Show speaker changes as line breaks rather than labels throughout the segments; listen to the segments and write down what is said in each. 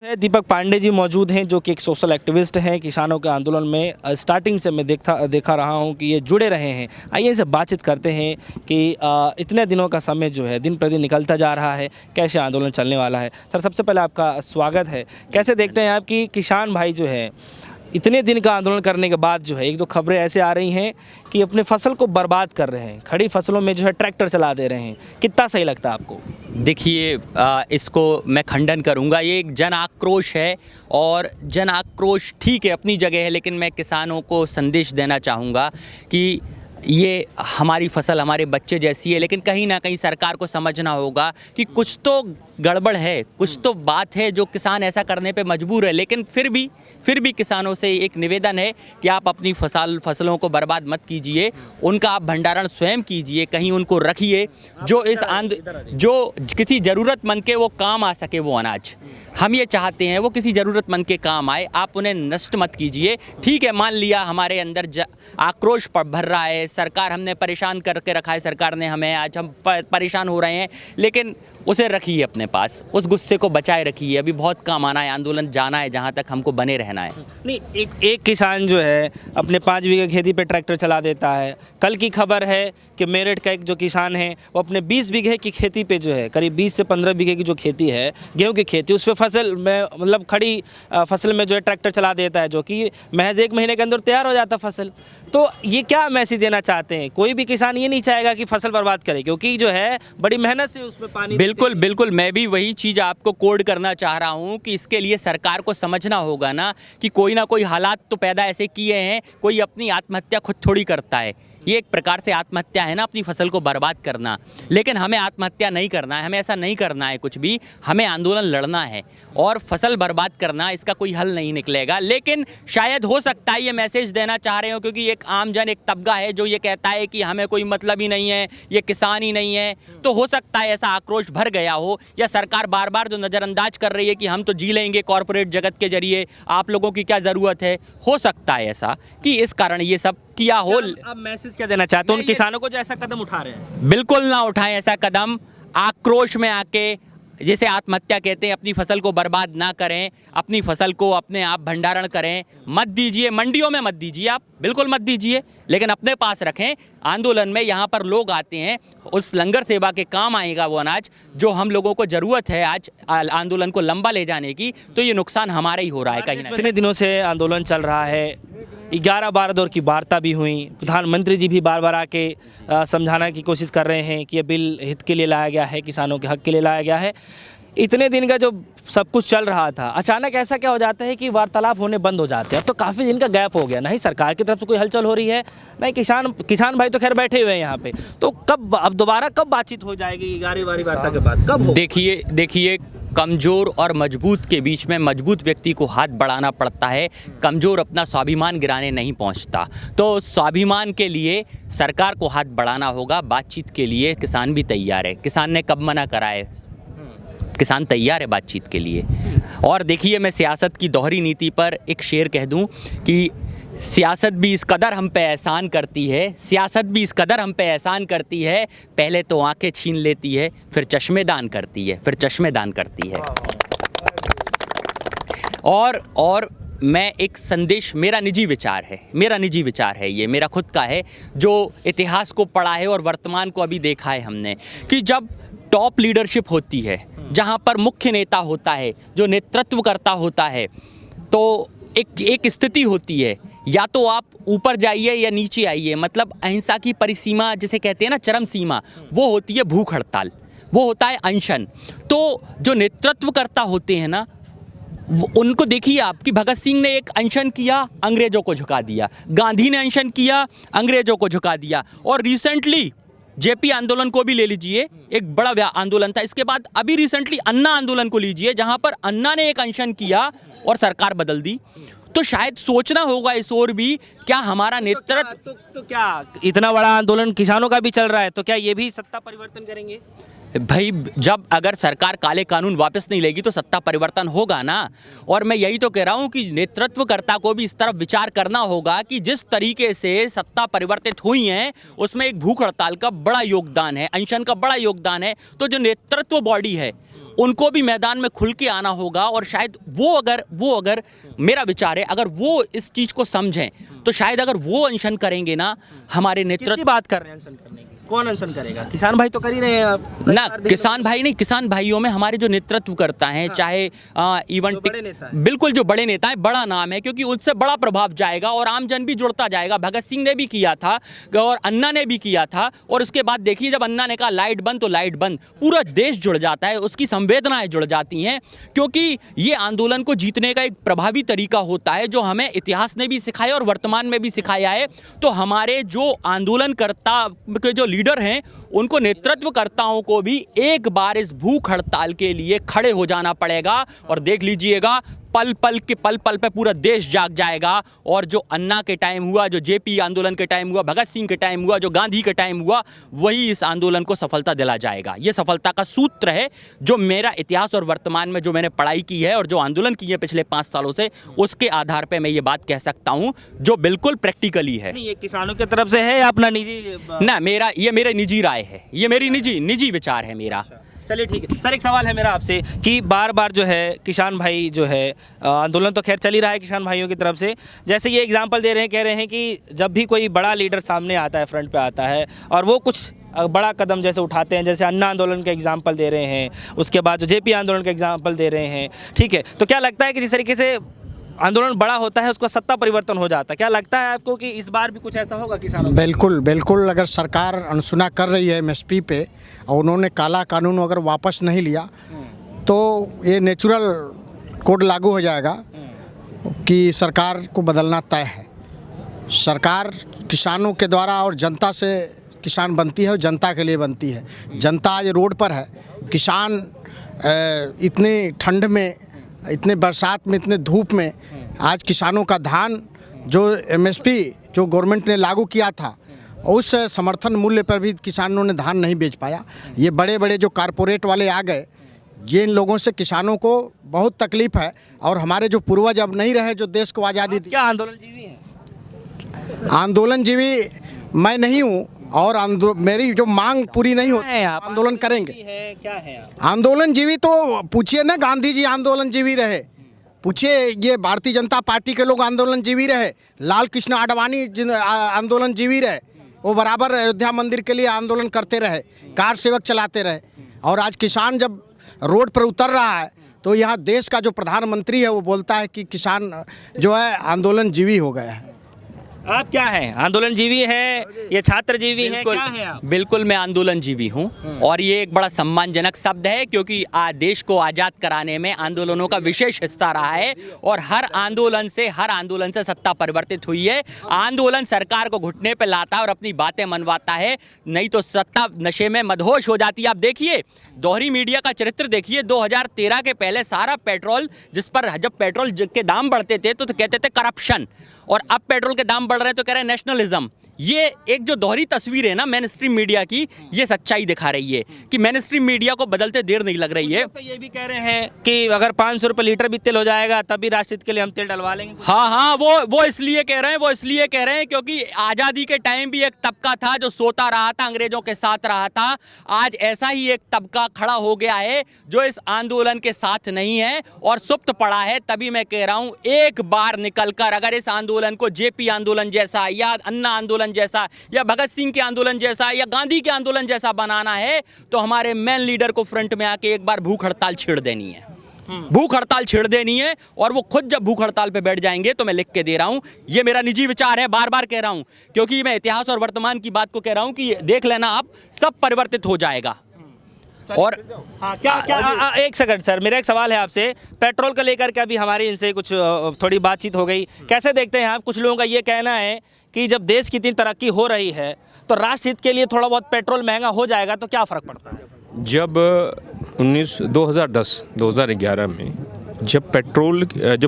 दीपक पांडे जी मौजूद हैं जो कि एक सोशल एक्टिविस्ट हैं। किसानों के आंदोलन में स्टार्टिंग से मैं देखा रहा हूं कि ये जुड़े रहे हैं। आइए इनसे बातचीत करते हैं कि इतने दिनों का समय जो है दिन प्रतिदिन निकलता जा रहा है, कैसे आंदोलन चलने वाला है। सर, सबसे पहले आपका स्वागत है। कैसे देखते हैं आप कि किसान भाई जो है इतने दिन का आंदोलन करने के बाद जो है एक दो खबरें ऐसे आ रही हैं कि अपने फसल को बर्बाद कर रहे हैं, खड़ी फसलों में जो है ट्रैक्टर चला दे रहे हैं, कितना सही लगता है आपको?
देखिए, इसको मैं खंडन करूंगा। ये एक जन आक्रोश है और जन आक्रोश ठीक है, अपनी जगह है, लेकिन मैं किसानों को संदेश देना चाहूँगा कि ये हमारी फसल हमारे बच्चे जैसी है, लेकिन कहीं ना कहीं सरकार को समझना होगा कि कुछ तो गड़बड़ है, कुछ तो बात है जो किसान ऐसा करने पे मजबूर है। लेकिन फिर भी किसानों से एक निवेदन है कि आप अपनी फसलों को बर्बाद मत कीजिए, उनका आप भंडारण स्वयं कीजिए, कहीं उनको रखिए जो जो किसी ज़रूरतमंद के वो काम आ सके। वो अनाज हम ये चाहते हैं वो किसी ज़रूरतमंद के काम आए, आप उन्हें नष्ट मत कीजिए। ठीक है, मान लिया हमारे अंदर आक्रोश भर रहा है, सरकार हमने परेशान करके रखा है, सरकार ने हमें, आज हम परेशान हो रहे हैं, लेकिन उसे रखिए अपने पास, उस गुस्से को बचाए रखिए। अभी बहुत काम आना है, आंदोलन जाना है जहाँ तक हमको बने रहना है।
नहीं, एक किसान जो है अपने 5 बीघे खेती पे ट्रैक्टर चला देता है। कल की खबर है कि मेरठ का एक जो किसान है वो अपने 20 बीघे की खेती पे जो है करीब 20 से 15 बीघे की जो खेती है, गेहूं की खेती, उस पर फसल में मतलब खड़ी फसल में जो है ट्रैक्टर चला देता है, जो कि महज 1 महीने के अंदर तैयार हो जाता फसल। तो ये क्या मैसेज देना चाहते हैं? कोई भी किसान ये नहीं चाहेगा कि फसल बर्बाद करे, क्योंकि जो है बड़ी मेहनत से उसमें पानी।
बिल्कुल, मैं भी वही चीज़ आपको कोड करना चाह रहा हूँ कि इसके लिए सरकार को समझना होगा ना कि कोई ना कोई हालात तो पैदा ऐसे किए हैं। कोई अपनी आत्महत्या खुद थोड़ी करता है, ये एक प्रकार से आत्महत्या है ना, अपनी फसल को बर्बाद करना। लेकिन हमें आत्महत्या नहीं करना है, हमें ऐसा नहीं करना है कुछ भी, हमें आंदोलन लड़ना है। और फसल बर्बाद करना इसका कोई हल नहीं निकलेगा। लेकिन शायद हो सकता है ये मैसेज देना चाह रहे हो, क्योंकि एक आमजन, एक तबका है जो ये कहता है कि हमें कोई मतलब ही नहीं है, ये किसान ही नहीं है। तो हो सकता है ऐसा आक्रोश भर गया हो, या सरकार बार बार जो नज़रअंदाज कर रही है कि हम तो जी लेंगे कॉरपोरेट जगत के जरिए, आप लोगों की क्या ज़रूरत है। हो सकता है ऐसा कि इस कारण ये सब किया हो।
अब मैसेज क्या देना चाहते हो उन किसानों को जो ऐसा कदम उठा रहे हैं?
बिल्कुल ना उठाएं ऐसा कदम। आक्रोश में आके, जैसे आत्महत्या कहते हैं, अपनी फसल को बर्बाद ना करें, अपनी फसल को अपने आप भंडारण करें, मत दीजिए, मंडियों में मत दीजिए, आप बिल्कुल मत दीजिए, लेकिन अपने पास रखें। आंदोलन में यहाँ पर लोग आते हैं, उस लंगर सेवा के काम आएगा वो अनाज जो हम लोगों को ज़रूरत है आज आंदोलन को लंबा ले जाने की। तो ये नुकसान हमारा ही हो रहा है कहीं ना।
इतने दिनों से आंदोलन चल रहा है, 11-12 दौर की वार्ता भी हुई, प्रधानमंत्री जी भी बार बार आके समझाने की कोशिश कर रहे हैं कि ये बिल हित के लिए लाया गया है, किसानों के हक के लिए लाया गया है। इतने दिन का जो सब कुछ चल रहा था, अचानक ऐसा क्या हो जाता है कि वार्तालाप होने बंद हो जाते हैं? अब तो काफ़ी दिन का गैप हो गया, ना ही सरकार की तरफ से कोई हलचल हो रही है, ना ही किसान भाई तो खैर बैठे हुए हैं यहाँ पे। तो अब दोबारा कब बातचीत हो जाएगी 11वीं वार्ता के बाद, कब हो?
देखिए, कमज़ोर और मजबूत के बीच में मजबूत व्यक्ति को हाथ बढ़ाना पड़ता है। कमज़ोर अपना स्वाभिमान गिराने नहीं पहुंचता। तो स्वाभिमान के लिए सरकार को हाथ बढ़ाना होगा। बातचीत के लिए किसान भी तैयार है। किसान ने कब मना करा है? किसान तैयार है बातचीत के लिए। और देखिए, मैं सियासत की दोहरी नीति पर एक शेर कह दूं कि सियासत भी इस कदर हम पे एहसान करती है, सियासत भी इस कदर हम पे एहसान करती है, पहले तो आंखें छीन लेती है, फिर चश्मे दान करती है, और मैं एक संदेश, मेरा निजी विचार है, ये मेरा खुद का है, जो इतिहास को पढ़ा है और वर्तमान को अभी देखा है हमने, कि जब टॉप लीडरशिप होती है, जहाँ पर मुख्य नेता होता है, जो नेतृत्व करता होता है, तो एक स्थिति होती है, या तो आप ऊपर जाइए या नीचे आइए। मतलब अहिंसा की परिसीमा जिसे कहते हैं ना, चरम सीमा, वो होती है भूख हड़ताल, वो होता है अनशन। तो जो नेतृत्व करता होते हैं ना, उनको देखिए आप कि भगत सिंह ने एक अनशन किया, अंग्रेजों को झुका दिया, गांधी ने अनशन किया, अंग्रेजों को झुका दिया, और रिसेंटली जेपी आंदोलन को भी ले लीजिए, एक बड़ा आंदोलन था। इसके बाद अभी रिसेंटली अन्ना आंदोलन को लीजिए, जहां पर अन्ना ने एक अनशन किया और सरकार बदल दी। तो शायद सोचना होगा इस ओर भी, क्या हमारा नेतृत्व
तो क्या इतना बड़ा आंदोलन किसानों का भी चल रहा है, तो क्या ये भी सत्ता परिवर्तन करेंगे?
भाई, जब अगर सरकार काले कानून वापस नहीं लेगी तो सत्ता परिवर्तन होगा ना। और मैं यही तो कह रहा हूँ कि नेतृत्वकर्ता को भी इस तरफ विचार करना होगा कि जिस तरीके से सत्ता परिवर्तित हुई है, उसमें एक भूख हड़ताल का बड़ा योगदान है, अनशन का बड़ा योगदान है। तो जो नेतृत्व बॉडी है उनको भी मैदान में खुल के आना होगा। और शायद वो अगर मेरा विचार है, अगर वो इस चीज़ को समझें तो शायद अगर वो अनशन करेंगे ना, हमारे
किसकी
नेतृत्व
बात कर रहे हैं अनशन करने की? कौन अनशन करेगा? किसान भाई तो कर ही रहे हैं आप।
ना, किसान भाई नहीं, किसान भाइयों में हमारे जो नेतृत्व करता है, चाहे इवन
बड़े नेता हैं।
बिल्कुल जो बड़े नेता है, बड़ा नाम है, क्योंकि उससे बड़ा प्रभाव जाएगा और आमजन भी जुड़ता जाएगा। भगत सिंह ने भी किया था और अन्ना ने भी किया था, और उसके बाद देखिए जब अन्ना ने कहा लाइट बंद तो लाइट बंद, पूरा देश जुड़ जाता है, उसकी संवेदनाएं जुड़ जाती हैं। क्योंकि ये आंदोलन को जीतने का एक प्रभावी तरीका होता है जो हमें इतिहास ने भी सिखाया और वर्तमान में भी सिखाया है। तो हमारे जो आंदोलनकर्ता के जो लीडर हैं, उनको नेतृत्वकर्ताओं को भी एक बार इस भूख हड़ताल के लिए खड़े हो जाना पड़ेगा। और देख लीजिएगा पल पल पे पूरा देश जाग जाएगा। और जो अन्ना के टाइम हुआ, जो जेपी आंदोलन के टाइम हुआ, भगत सिंह के टाइम हुआ, जो गांधी के टाइम हुआ, वही इस आंदोलन को सफलता दिला जाएगा। ये सफलता का सूत्र है जो मेरा इतिहास और वर्तमान में जो मैंने पढ़ाई की है और जो आंदोलन की है पिछले 5 सालों से, उसके आधार पर मैं ये बात कह सकता हूँ जो बिल्कुल प्रैक्टिकली है।
नहीं, ये किसानों की तरफ से है या अपना निजी?
ना, ये मेरी निजी राय है, ये मेरी निजी विचार है मेरा।
चलिए ठीक है सर, एक सवाल है मेरा आपसे कि बार बार जो है किसान भाई जो है आंदोलन तो खैर चल ही रहा है किसान भाइयों की तरफ से, जैसे ये एग्जांपल दे रहे हैं, कह रहे हैं कि जब भी कोई बड़ा लीडर सामने आता है, फ्रंट पे आता है और वो कुछ बड़ा कदम जैसे उठाते हैं, जैसे अन्ना आंदोलन का एग्जांपल दे रहे हैं, उसके बाद जो जेपी आंदोलन का एग्जांपल दे रहे हैं, ठीक है, तो क्या लगता है कि जिस तरीके से आंदोलन बड़ा होता है उसका सत्ता परिवर्तन हो जाता है, क्या लगता है आपको कि इस बार भी कुछ ऐसा होगा किसानों को?
बिल्कुल बिल्कुल, अगर सरकार अनसुना कर रही है एमएसपी पे और उन्होंने काला कानून अगर वापस नहीं लिया तो ये नेचुरल कोड लागू हो जाएगा कि सरकार को बदलना तय है। सरकार किसानों के द्वारा और जनता से किसान बनती है और जनता के लिए बनती है। जनता आज रोड पर है, किसान इतने ठंड में, इतने बरसात में, इतने धूप में आज किसानों का धान जो एमएसपी जो गवर्नमेंट ने लागू किया था उस समर्थन मूल्य पर भी किसानों ने धान नहीं बेच पाया। ये बड़े बड़े जो कारपोरेट वाले आ गए, ये इन लोगों से किसानों को बहुत तकलीफ है। और हमारे जो पूर्वज अब नहीं रहे जो देश को आज़ादी दी।
क्या आंदोलन जीवी हैं?
आंदोलन जीवी मैं नहीं हूँ और मेरी जो मांग पूरी नहीं होती
है आप
आंदोलन करेंगे।
क्या है आप?
आंदोलन जीवी तो पूछिए ना, गांधी जी आंदोलन जीवी रहे, पूछिए ये भारतीय जनता पार्टी के लोग आंदोलन जीवी रहे, लाल कृष्ण आडवाणी आंदोलन जीवी रहे, वो बराबर अयोध्या मंदिर के लिए आंदोलन करते रहे, कार सेवक चलाते रहे। और आज किसान जब रोड पर उतर रहा है तो यहाँ देश का जो प्रधानमंत्री है वो बोलता है कि किसान जो है आंदोलन जीवी हो गया है।
आप क्या हैं? आंदोलन जीवी हैं, ये छात्र जीवी हैं, क्या हैं आप?
बिल्कुल मैं आंदोलन जीवी हूँ। और ये एक बड़ा सम्मानजनक शब्द है क्योंकि देश को आज़ाद कराने में आंदोलनों का विशेष हिस्सा रहा है और हर आंदोलन से सत्ता परिवर्तित हुई है। आंदोलन सरकार को घुटने पे लाता है और अपनी बातें मनवाता है, नहीं तो सत्ता नशे में मदहोश हो जाती है। आप देखिए, दोहरी मीडिया का चरित्र देखिए। 2013 के पहले सारा पेट्रोल, जिस पर जब पेट्रोल के दाम बढ़ते थे तो कहते थे करप्शन, और अब पेट्रोल के दाम बढ़ रहे हैं तो कह रहे हैं नेशनलिज्म। ये एक जो दोहरी तस्वीर है ना मेन स्ट्रीम मीडिया की, ये सच्चाई दिखा रही है कि मेन स्ट्रीम मीडिया को बदलते देर नहीं लग रही है।
तो ये भी कह रहे हैं कि अगर 500 रुपये लीटर भी तेल हो जाएगा तब भी राष्ट्रहित के लिए हम तेल डलवा लेंगे।
हाँ, वो इसलिए कह रहे हैं क्योंकि आज़ादी के टाइम भी एक तबका था जो सोता रहा था, अंग्रेजों के साथ रहा था। आज ऐसा ही एक तबका खड़ा हो गया है जो इस आंदोलन के साथ नहीं है और सुप्त पड़ा है। तभी मैं कह रहा हूँ, एक बार निकलकर अगर इस आंदोलन को जेपी आंदोलन जैसा या अन्ना आंदोलन जैसा या भगत सिंह के आंदोलन जैसा या गांधी के आंदोलन जैसा बनाना है तो हमारे मेन लीडर को फ्रंट में आके एक बार भूख हड़ताल छेड़ देनी है। भूख हड़ताल छेड़ देनी है और वो खुद जब भूख हड़ताल पे बैठ जाएंगे तो मैं लिख के दे रहा हूं, ये मेरा निजी विचार है, बार बार कह रहा हूं क्योंकि मैं इतिहास और वर्तमान की बात को कह रहा हूं कि देख लेना आप, सब परिवर्तित हो जाएगा। और
हाँ, क्या एक सेकंड सर, मेरा एक सवाल है आपसे, पेट्रोल को लेकर के अभी हमारी इनसे कुछ थोड़ी बातचीत हो गई, कैसे देखते हैं आप? कुछ लोगों का ये कहना है कि जब देश की इतनी तरक्की हो रही है तो राष्ट्रहित के लिए थोड़ा बहुत पेट्रोल महंगा हो जाएगा तो क्या फ़र्क पड़ता है?
जब 2010-2011 में जब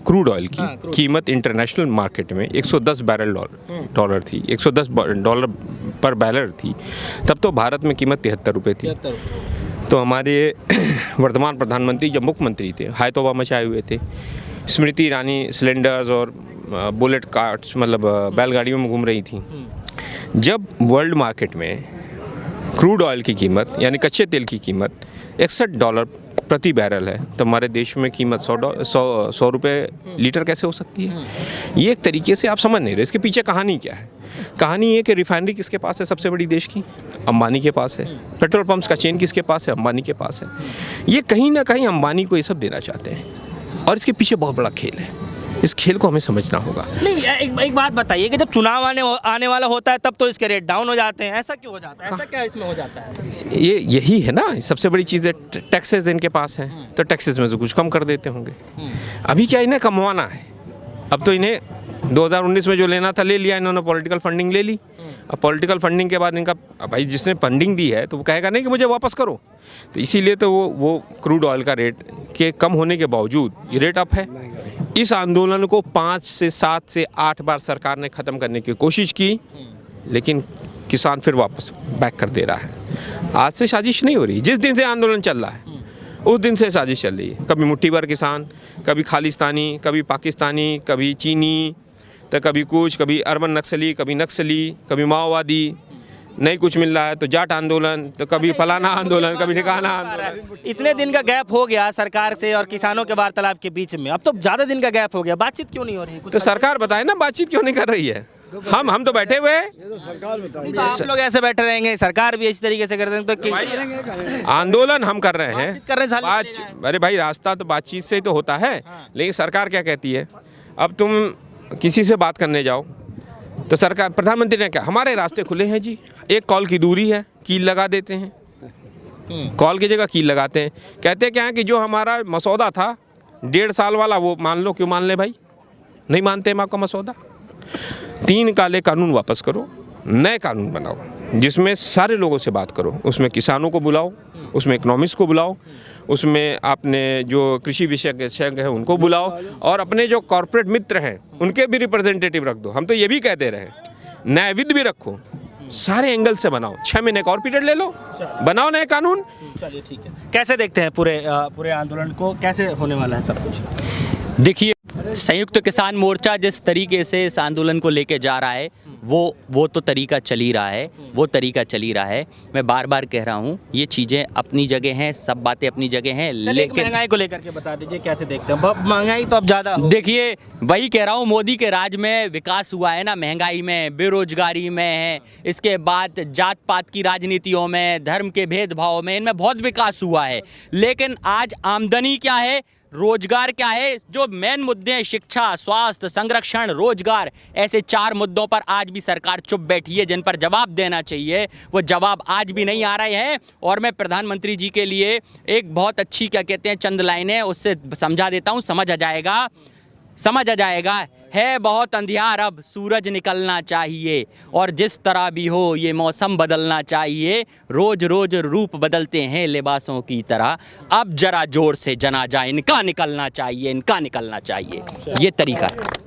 क्रूड ऑयल की कीमत इंटरनेशनल मार्केट में 110 डॉलर थी, 110 डॉलर पर बैरल थी, तब तो भारत में कीमत 73 रुपये थी। तो हमारे वर्तमान प्रधानमंत्री जब मुख्यमंत्री थे, हाय तौबा मचाए हुए थे। स्मृति ईरानी सिलेंडर्स और बुलेट कार्ट्स मतलब बैलगाड़ियों में घूम रही थी। जब वर्ल्ड मार्केट में क्रूड ऑयल की कीमत यानी कच्चे तेल की कीमत $61 प्रति बैरल है तो हमारे देश में कीमत 100 रुपये लीटर कैसे हो सकती है? ये एक तरीके से आप समझ नहीं रहे। इसके पीछे कहानी क्या है? कहानी ये कि रिफाइनरी किसके पास है सबसे बड़ी देश की? अंबानी के पास है। पेट्रोल पंप्स का चेन किसके पास है? अंबानी के पास है। ये कहीं ना कहीं अंबानी को ये सब देना चाहते हैं और इसके पीछे बहुत बड़ा खेल है। इस खेल को हमें समझना होगा।
नहीं, एक बात बताइए कि जब चुनाव आने वाला होता है तब तो इसके रेट डाउन हो जाते हैं, ऐसा क्यों हो जाता है? ऐसा क्या इसमें हो जाता है?
ये यही है ना सबसे बड़ी चीज़ है। टैक्सेस इनके पास हैं तो टैक्सेस में से कुछ कम कर देते होंगे। अभी क्या इन्हें कमवाना है? अब तो इन्हें 2019 में जो लेना था ले लिया इन्होंने, पॉलिटिकल फंडिंग ले ली। अब पॉलिटिकल फंडिंग के बाद इनका भाई जिसने फंडिंग दी है तो वो कहेगा नहीं कि मुझे वापस करो, तो इसीलिए तो वो क्रूड ऑयल का रेट के कम होने के बावजूद ये रेट अप है। इस आंदोलन को 5 से 7 से 8 बार सरकार ने ख़त्म करने की कोशिश की, लेकिन किसान फिर वापस बैक कर दे रहा है। आज से साजिश नहीं हो रही, जिस दिन से आंदोलन चल रहा है उस दिन से साजिश चल रही है। कभी मुट्ठी भर किसान, कभी खालिस्तानी, कभी पाकिस्तानी, कभी चीनी, तो कभी कुछ, कभी अरबन नक्सली, कभी माओवादी। नहीं कुछ मिल रहा है तो जाट आंदोलन, तो कभी फलाना आंदोलन, कभी ठिकाना आंदोलन।
इतने दिन का गैप हो गया सरकार से और किसानों के वार्तालाप के बीच में, अब तो ज़्यादा दिन का गैप हो गया, बातचीत क्यों नहीं हो रही?
तो सरकार बताए ना बातचीत क्यों नहीं कर रही है? हम तो बैठे हुए हैं।
तो आप लोग ऐसे बैठे रहेंगे, सरकार भी इसी तरीके से करते हैं, तो
आंदोलन हम कर रहे हैं।
कर रहे हैं।
अरे भाई रास्ता तो बातचीत से ही तो होता है। लेकिन सरकार क्या कहती है? अब तुम किसी से बात करने जाओ तो सरकार, प्रधानमंत्री ने क्या, हमारे रास्ते खुले हैं जी, एक कॉल की दूरी है, कील लगा देते हैं। कॉल की जगह कील लगाते हैं। कहते क्या है कि जो हमारा मसौदा था 1.5 साल वाला वो मान लो। क्यों मान ले भाई? नहीं मानते हम आपका मसौदा। 3 काले कानून वापस करो, नए कानून बनाओ जिसमें सारे लोगों से बात करो। उसमें किसानों को बुलाओ, उसमें इकोनॉमिस्ट को बुलाओ, उसमें आपने जो कृषि विशेषज्ञ हैं उनको बुलाओ, और अपने जो कॉर्पोरेट मित्र हैं उनके भी रिप्रेजेंटेटिव रख दो। हम तो ये भी कह दे रहे हैं न्यायविद भी रखो, सारे एंगल से बनाओ। 6 महीने का और पीरियड ले लो, बनाओ नए कानून।
चलिए ठीक है। कैसे देखते हैं पूरे आंदोलन को, कैसे होने वाला है सब कुछ?
देखिए, संयुक्त किसान मोर्चा जिस तरीके से इस आंदोलन को लेके जा रहा है वो तो तरीका चल ही रहा है, मैं बार बार कह रहा हूँ ये चीज़ें अपनी जगह हैं, सब बातें अपनी जगह हैं। लेकिन
महंगाई को लेकर के बता दीजिए कैसे देखते हैं? महंगाई तो अब ज़्यादा,
देखिए वही कह रहा हूँ, मोदी के राज में विकास हुआ है ना, महंगाई में, बेरोजगारी में है, इसके बाद जात पात की राजनीतियों में, धर्म के भेदभाव में, इनमें बहुत विकास हुआ है। लेकिन आज आमदनी क्या है, रोजगार क्या है, जो मेन मुद्दे हैं शिक्षा, स्वास्थ्य, संरक्षण, रोजगार, ऐसे 4 मुद्दों पर आज भी सरकार चुप बैठी है, जिन पर जवाब देना चाहिए वो जवाब आज भी नहीं आ रहे हैं। और मैं प्रधानमंत्री जी के लिए एक बहुत अच्छी क्या कहते हैं चंद लाइनें उससे समझा देता हूँ, समझ आ जाएगा। है बहुत अंधियार, अब सूरज निकलना चाहिए, और जिस तरह भी हो ये मौसम बदलना चाहिए। रोज रोज रूप बदलते हैं लिबासों की तरह, अब जरा जोर से जनाजा इनका निकलना चाहिए, ये तरीका है।